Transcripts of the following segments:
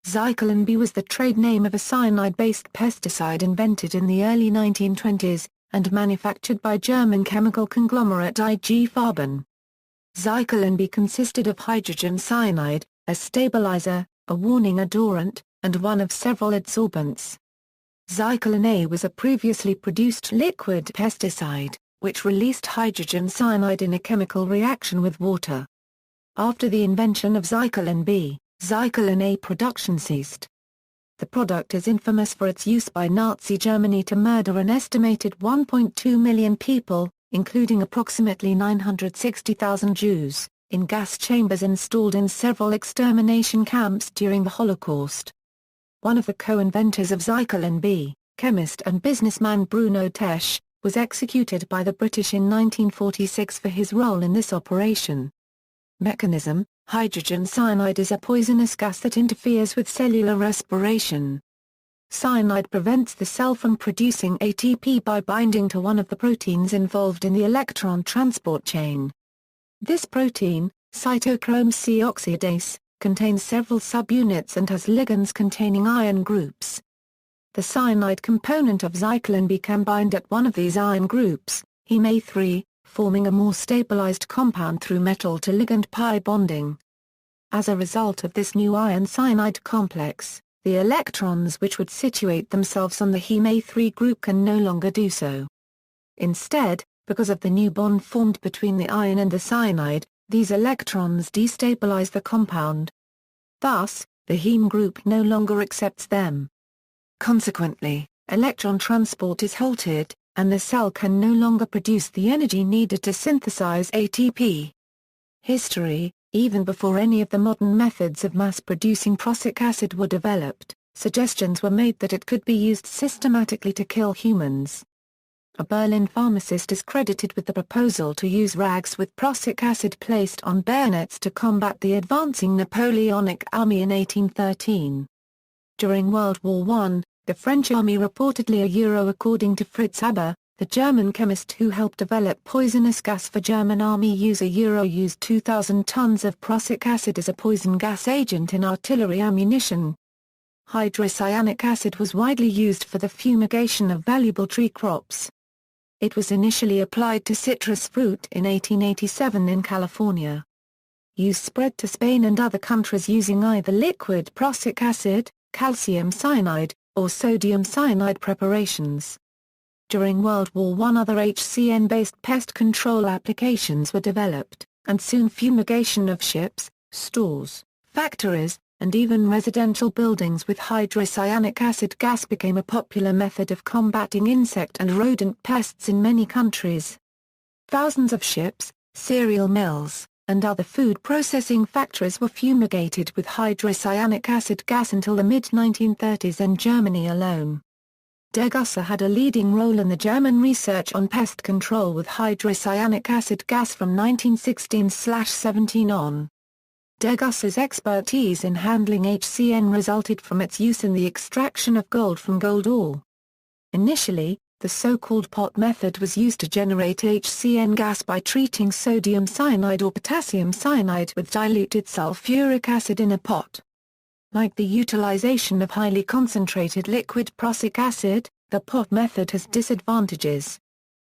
Zyklon B was the trade name of a cyanide-based pesticide invented in the early 1920s, and manufactured by German chemical conglomerate IG Farben. Zyklon B consisted of hydrogen cyanide, a stabilizer, a warning odorant, and one of several adsorbents. Zyklon A was a previously produced liquid pesticide, which released hydrogen cyanide in a chemical reaction with water. After the invention of Zyklon B, Zyklon A production ceased. The product is infamous for its use by Nazi Germany to murder an estimated 1.2 million people, including approximately 960,000 Jews, in gas chambers installed in several extermination camps during the Holocaust. One of the co-inventors of Zyklon B, chemist and businessman Bruno Tesch, was executed by the British in 1946 for his role in this operation. Mechanism: hydrogen cyanide is a poisonous gas that interferes with cellular respiration. Cyanide prevents the cell from producing ATP by binding to one of the proteins involved in the electron transport chain. This protein, cytochrome C oxidase, contains several subunits and has ligands containing iron groups. The cyanide component of Zyklon B can bind at one of these iron groups, heme-A3, forming a more stabilized compound through metal-to-ligand pi bonding. As a result of this new iron-cyanide complex, the electrons which would situate themselves on the heme-A3 group can no longer do so. Instead, because of the new bond formed between the iron and the cyanide, these electrons destabilize the compound. Thus, the heme group no longer accepts them. Consequently, electron transport is halted, and the cell can no longer produce the energy needed to synthesize ATP. History: even before any of the modern methods of mass-producing prussic acid were developed, suggestions were made that it could be used systematically to kill humans. A Berlin pharmacist is credited with the proposal to use rags with prussic acid placed on bayonets to combat the advancing Napoleonic army in 1813. During World War I, the French army reportedly according to Fritz Haber, the German chemist who helped develop poisonous gas for German army use used 2,000 tons of prussic acid as a poison gas agent in artillery ammunition. Hydrocyanic acid was widely used for the fumigation of valuable tree crops. It was initially applied to citrus fruit in 1887 in California. Use spread to Spain and other countries using either liquid prussic acid, calcium cyanide, or sodium cyanide preparations. During World War I, other HCN-based pest control applications were developed, and soon fumigation of ships, stores, factories, and even residential buildings with hydrocyanic acid gas became a popular method of combating insect and rodent pests in many countries. Thousands of ships, cereal mills, and other food processing factories were fumigated with hydrocyanic acid gas until the mid-1930s in Germany alone. Degussa had a leading role in the German research on pest control with hydrocyanic acid gas from 1916-17 on. Degussa's expertise in handling HCN resulted from its use in the extraction of gold from gold ore. Initially, the so-called pot method was used to generate HCN gas by treating sodium cyanide or potassium cyanide with diluted sulfuric acid in a pot. Like the utilization of highly concentrated liquid prussic acid, the pot method has disadvantages.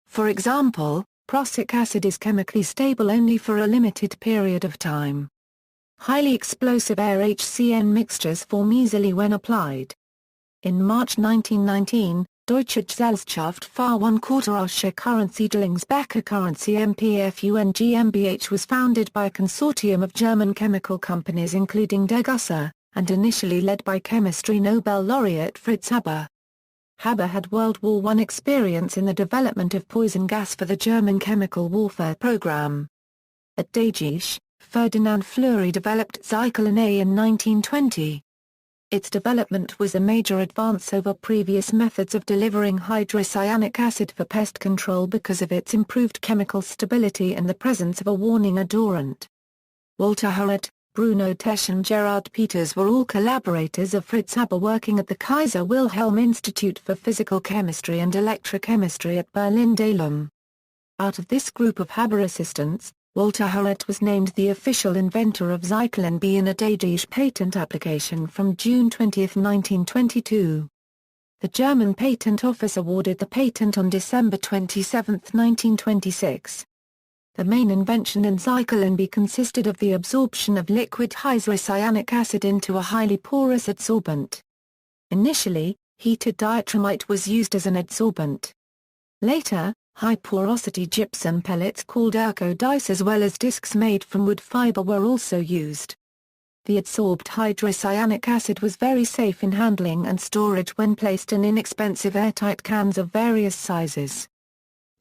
For example, prussic acid is chemically stable only for a limited period of time. Highly explosive air-HCN mixtures form easily when applied. In March 1919, Deutsche Gesellschaft für Unquartierische Currenziedelungsbecker Currency MPFUN GmbH was founded by a consortium of German chemical companies including Degussa, and initially led by chemistry Nobel laureate Fritz Haber. Haber had World War I experience in the development of poison gas for the German chemical warfare program. At Dagisch, Ferdinand Fleury developed Zyklon A in 1920. Its development was a major advance over previous methods of delivering hydrocyanic acid for pest control because of its improved chemical stability and the presence of a warning odorant. Walter Hurret, Bruno Tesch and Gerhard Peters were all collaborators of Fritz Haber working at the Kaiser Wilhelm Institute for Physical Chemistry and Electrochemistry at Berlin-Dahlem. Out of this group of Haber assistants, Walter Hurett was named the official inventor of Zyklon B in a Daygish patent application from June 20, 1922. The German Patent Office awarded the patent on December 27, 1926. The main invention in Zyklon B consisted of the absorption of liquid hydrocyanic acid into a highly porous adsorbent. Initially, heated diatromite was used as an adsorbent. Later, high-porosity gypsum pellets called Urco dice as well as discs made from wood fiber were also used. The adsorbed hydrocyanic acid was very safe in handling and storage when placed in inexpensive airtight cans of various sizes.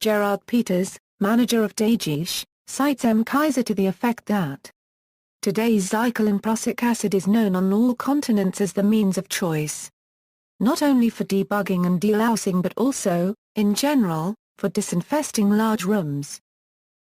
Gerard Peters, manager of Daygish, cites M. Kaiser to the effect that today's Zyklon prussic acid is known on all continents as the means of choice. Not only for debugging and delousing but also, in general, for disinfesting large rooms.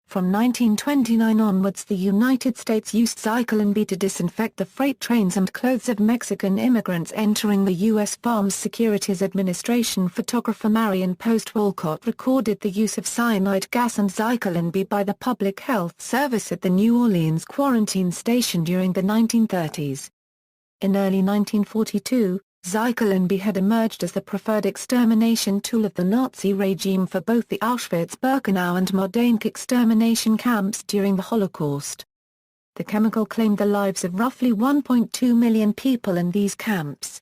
From 1929 onwards the United States used Zyklon B to disinfect the freight trains and clothes of Mexican immigrants entering the U.S. Farms Securities Administration photographer Marion Post Walcott recorded the use of cyanide gas and Zyklon B by the Public Health Service at the New Orleans quarantine station during the 1930s. In early 1942, Zyklon B had emerged as the preferred extermination tool of the Nazi regime for both the Auschwitz-Birkenau and Majdanek extermination camps during the Holocaust. The chemical claimed the lives of roughly 1.2 million people in these camps.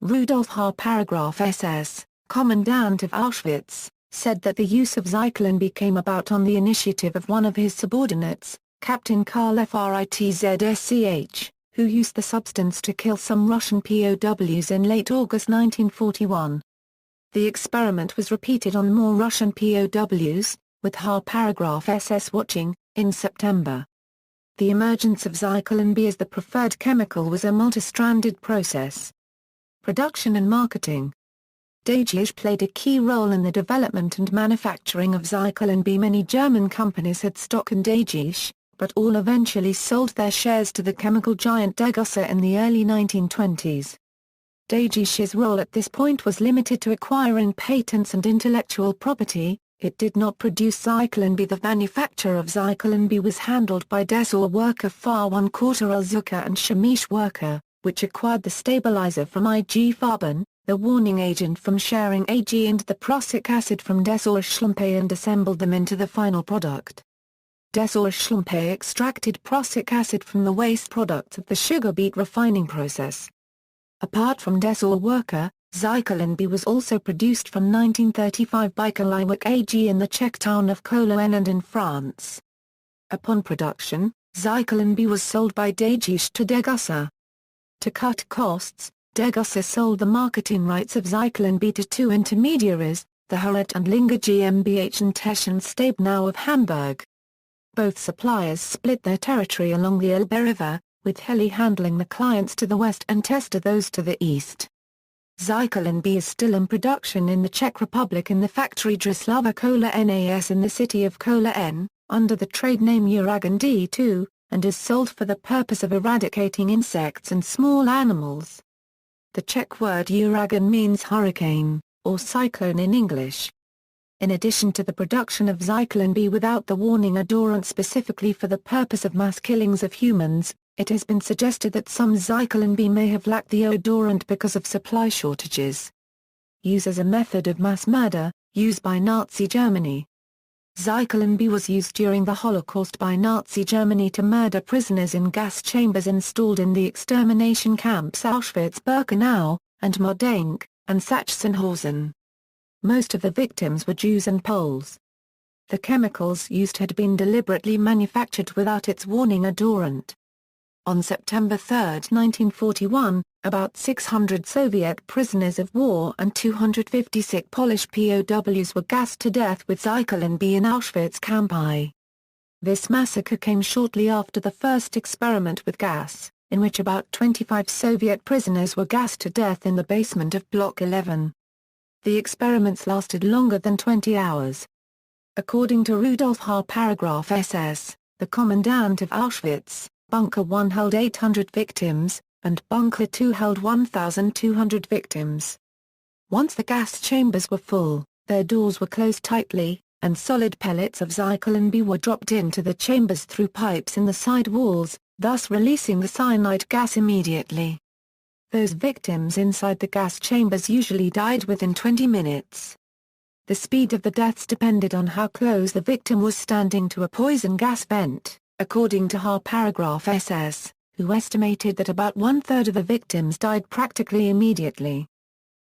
Rudolf H. Paragraph SS, commandant of Auschwitz, said that the use of Zyklon B came about on the initiative of one of his subordinates, Captain Karl Fritzsch, who used the substance to kill some Russian POWs in late August 1941. The experiment was repeated on more Russian POWs, with Paragraph SS watching, in September. The emergence of Zyklon B as the preferred chemical was a multi-stranded process. Production and marketing. Daygish played a key role in the development and manufacturing of Zyklon B. Many German companies had stock in Daygish, but all eventually sold their shares to the chemical giant Degussa in the early 1920s. Daygish's role at this point was limited to acquiring patents and intellectual property. It did not produce Zyklon B. The manufacture of Zyklon B was handled by Dessau Worker Far 1/4 Zucker and Chemisch Worker, which acquired the stabilizer from IG Farben, the warning agent from sharing AG and the prussic acid from Dessau Schlumpe and assembled them into the final product. Dessau Schlumpe extracted prussic acid from the waste products of the sugar beet refining process. Apart from Dessau Worker, Zyklon B was also produced from 1935 by Kaliwak AG in the Czech town of Cologne and in France. Upon production, Zyklon B was sold by Daygish to Degussa. To cut costs, Degussa sold the marketing rights of Zyklon B to two intermediaries, the Hurett and Linger GmbH and Teschen Stabenow of Hamburg. Both suppliers split their territory along the Elbe River, with Heli handling the clients to the west and Testa those to the east. Zyklon B is still in production in the Czech Republic in the factory Drislava Kola NAS in the city of Kola N, under the trade name Uragan D2, and is sold for the purpose of eradicating insects and small animals. The Czech word Uragan means hurricane, or cyclone in English. In addition to the production of Zyklon B without the warning odorant specifically for the purpose of mass killings of humans, it has been suggested that some Zyklon B may have lacked the odorant because of supply shortages. Use as a method of mass murder, used by Nazi Germany. Zyklon B was used during the Holocaust by Nazi Germany to murder prisoners in gas chambers installed in the extermination camps Auschwitz-Birkenau, and Majdanek, and Sachsenhausen. Most of the victims were Jews and Poles. The chemicals used had been deliberately manufactured without its warning odorant. On September 3, 1941, about 600 Soviet prisoners of war and 256 Polish POWs were gassed to death with Zyklon B in Auschwitz Camp I. This massacre came shortly after the first experiment with gas, in which about 25 Soviet prisoners were gassed to death in the basement of Block 11. The experiments lasted longer than 20 hours. According to Rudolf H. Paragraph SS, the commandant of Auschwitz, Bunker 1 held 800 victims, and Bunker 2 held 1,200 victims. Once the gas chambers were full, their doors were closed tightly, and solid pellets of Zyklon B were dropped into the chambers through pipes in the side walls, thus releasing the cyanide gas immediately. Those victims inside the gas chambers usually died within 20 minutes. The speed of the deaths depended on how close the victim was standing to a poison gas vent, according to Har paragraph SS, who estimated that about one-third of the victims died practically immediately.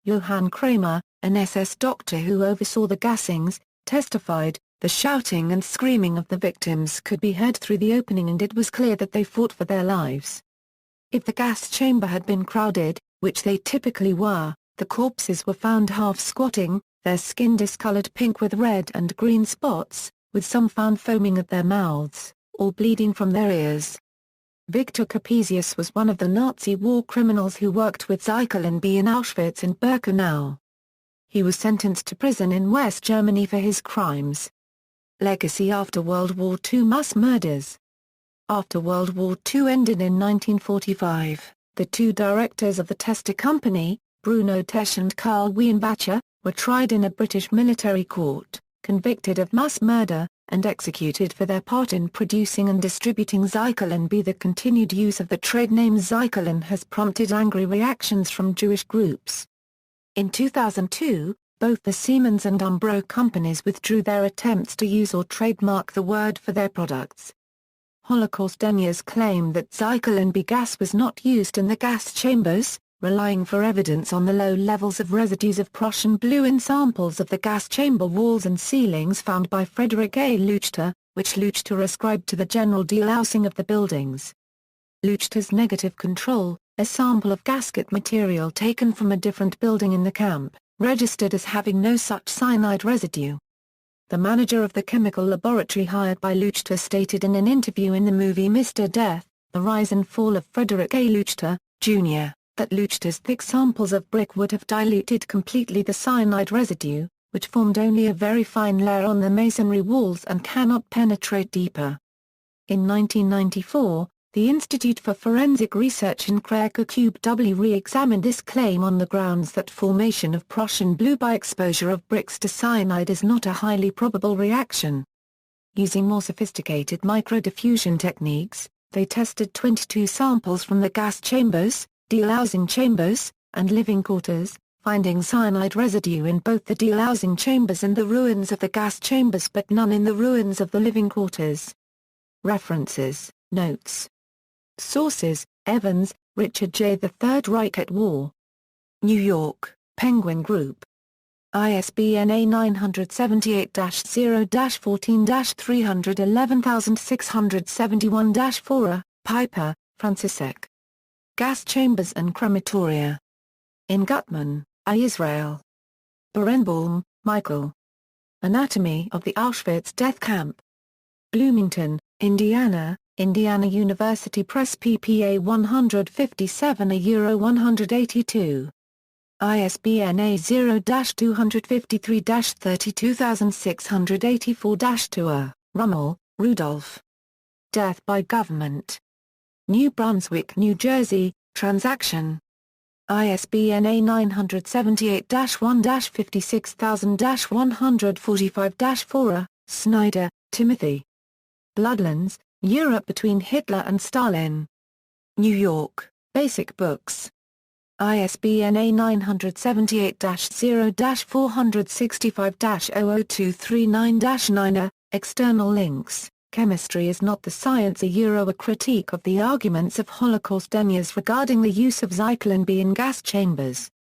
Johann Kramer, an SS doctor who oversaw the gassings, testified, "The shouting and screaming of the victims could be heard through the opening and it was clear that they fought for their lives." If the gas chamber had been crowded, which they typically were, the corpses were found half squatting, their skin discolored pink with red and green spots, with some found foaming at their mouths, or bleeding from their ears. Victor Capesius was one of the Nazi war criminals who worked with Zyklon B in Auschwitz and Birkenau. He was sentenced to prison in West Germany for his crimes. Legacy after World War II mass murders. After World War II ended in 1945, the two directors of the Tester Company, Bruno Tesch and Karl Weinbacher, were tried in a British military court, convicted of mass murder, and executed for their part in producing and distributing Zyklon B. The continued use of the trade name Zyklon has prompted angry reactions from Jewish groups. In 2002, both the Siemens and Umbro companies withdrew their attempts to use or trademark the word for their products. Holocaust deniers claim that Zyklon B gas was not used in the gas chambers, relying for evidence on the low levels of residues of Prussian blue in samples of the gas chamber walls and ceilings found by Frederick A. Leuchter, which Leuchter ascribed to the general delousing of the buildings. Leuchter's negative control, a sample of gasket material taken from a different building in the camp, registered as having no such cyanide residue. The manager of the chemical laboratory hired by Leuchter stated in an interview in the movie Mr. Death, The Rise and Fall of Frederick A. Leuchter, Jr., that Leuchter's thick samples of brick would have diluted completely the cyanide residue, which formed only a very fine layer on the masonry walls and cannot penetrate deeper. In 1994, the Institute for Forensic Research in Kraków W re-examined this claim on the grounds that formation of Prussian blue by exposure of bricks to cyanide is not a highly probable reaction. Using more sophisticated microdiffusion techniques, they tested 22 samples from the gas chambers, delousing chambers, and living quarters, finding cyanide residue in both the delousing chambers and the ruins of the gas chambers but none in the ruins of the living quarters. References, notes. Sources: Evans, Richard J. The Third Reich at War. New York, Penguin Group. ISBN A978-0-14-311671-4. Piper, Francisek. Gas Chambers and Crematoria. In Gutman, Israel. Berenbaum, Michael. Anatomy of the Auschwitz Death Camp. Bloomington, Indiana, Indiana University Press PPA 157 182. ISBN A0-253-32684-2. Rummel, Rudolph. Death by Government. New Brunswick, New Jersey, Transaction. ISBN A978-1-56000-145-4. Snyder, Timothy. Bloodlands, Europe between Hitler and Stalin. New York, Basic Books. ISBN A978-0-465-00239-9. External links. Chemistry is Not the Science. A critique of the arguments of Holocaust deniers regarding the use of Zyklon B in gas chambers.